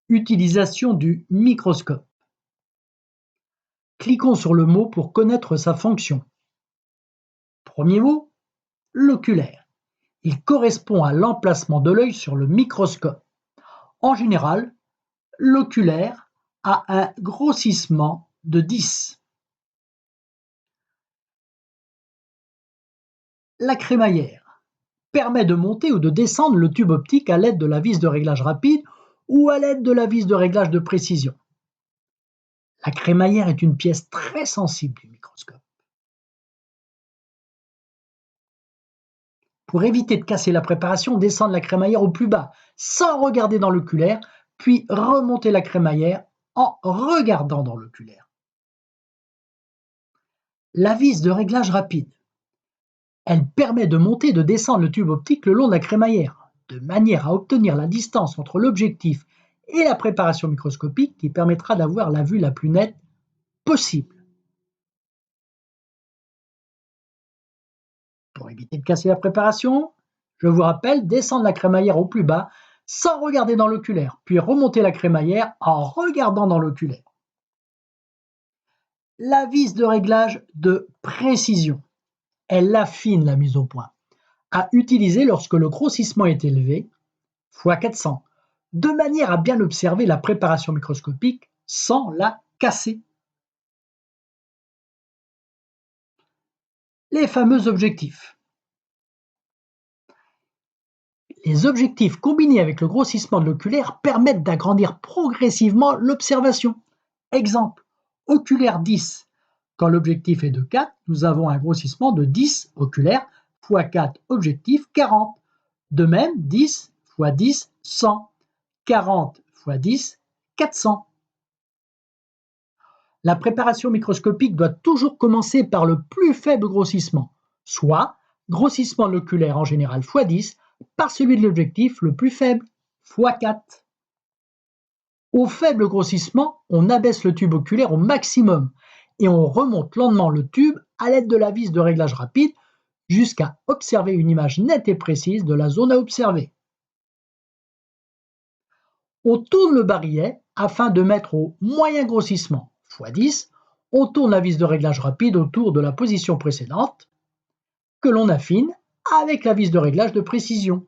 Utilisation du microscope. Cliquons sur le mot pour connaître sa fonction. Premier mot, l'oculaire. Il correspond à l'emplacement de l'œil sur le microscope. En général, l'oculaire a un grossissement de 10. La crémaillère permet de monter ou de descendre le tube optique à l'aide de la vis de réglage rapide ou à l'aide de la vis de réglage de précision. La crémaillère est une pièce très sensible du microscope. Pour éviter de casser la préparation, descendre la crémaillère au plus bas sans regarder dans l'oculaire, puis remonter la crémaillère en regardant dans l'oculaire. La vis de réglage rapide. Elle permet de monter et de descendre le tube optique le long de la crémaillère, de manière à obtenir la distance entre l'objectif et la préparation microscopique qui permettra d'avoir la vue la plus nette possible. Pour éviter de casser la préparation, je vous rappelle, descendre la crémaillère au plus bas sans regarder dans l'oculaire, puis remonter la crémaillère en regardant dans l'oculaire. La vis de réglage de précision, elle affine la mise au point, à utiliser lorsque le grossissement est élevé, x 400, de manière à bien observer la préparation microscopique sans la casser. Les fameux objectifs. Les objectifs combinés avec le grossissement de l'oculaire permettent d'agrandir progressivement l'observation. Exemple, oculaire 10. Quand l'objectif est de 4, nous avons un grossissement de 10 oculaire x 4 objectif 40. De même, 10 x 10, 100. 40 x 10, 400. La préparation microscopique doit toujours commencer par le plus faible grossissement, soit grossissement de l'oculaire en général x 10 par celui de l'objectif le plus faible, x 4. Au faible grossissement, on abaisse le tube oculaire au maximum et on remonte lentement le tube à l'aide de la vis de réglage rapide jusqu'à observer une image nette et précise de la zone à observer. On tourne le barillet afin de mettre au moyen grossissement, x 10, on tourne la vis de réglage rapide autour de la position précédente, que l'on affine avec la vis de réglage de précision.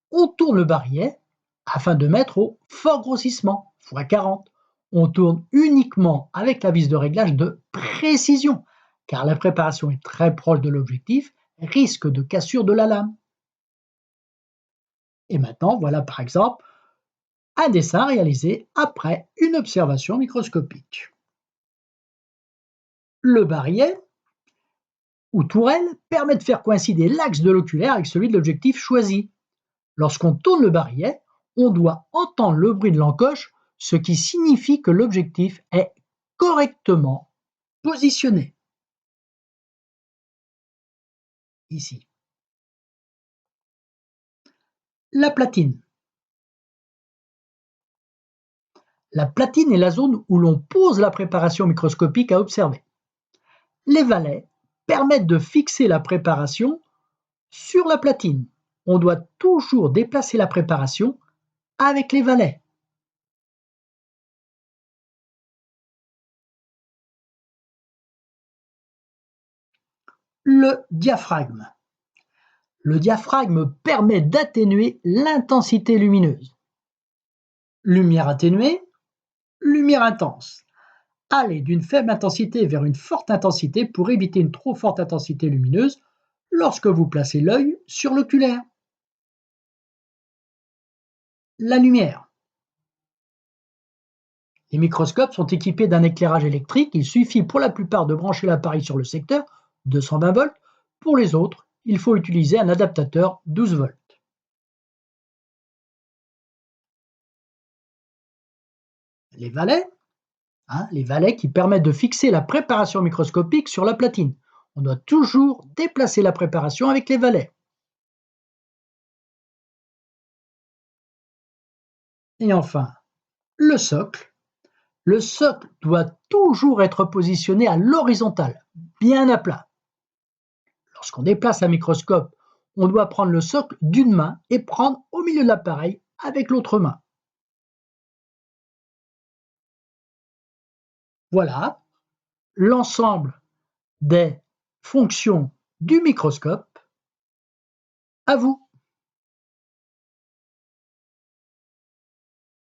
On tourne le barillet afin de mettre au fort grossissement, x 40. On tourne uniquement avec la vis de réglage de précision, car la préparation est très proche de l'objectif, risque de cassure de la lame. Et maintenant, voilà par exemple un dessin réalisé après une observation microscopique. Le barillet ou tourelle permet de faire coïncider l'axe de l'oculaire avec celui de l'objectif choisi. Lorsqu'on tourne le barillet, on doit entendre le bruit de l'encoche, ce qui signifie que l'objectif est correctement positionné. Ici. La platine. La platine est la zone où l'on pose la préparation microscopique à observer. Les valets permettent de fixer la préparation sur la platine. On doit toujours déplacer la préparation avec les valets. Le diaphragme. Le diaphragme permet d'atténuer l'intensité lumineuse. Lumière atténuée, lumière intense. Aller d'une faible intensité vers une forte intensité pour éviter une trop forte intensité lumineuse lorsque vous placez l'œil sur l'oculaire. La lumière. Les microscopes sont équipés d'un éclairage électrique. Il suffit pour la plupart de brancher l'appareil sur le secteur 220 volts. Pour les autres, il faut utiliser un adaptateur 12 volts. Les valets, les valets qui permettent de fixer la préparation microscopique sur la platine. On doit toujours déplacer la préparation avec les valets. Et enfin, le socle. Le socle doit toujours être positionné à l'horizontale, bien à plat. Lorsqu'on déplace un microscope, on doit prendre le socle d'une main et prendre au milieu de l'appareil avec l'autre main. Voilà l'ensemble des fonctions du microscope. À vous!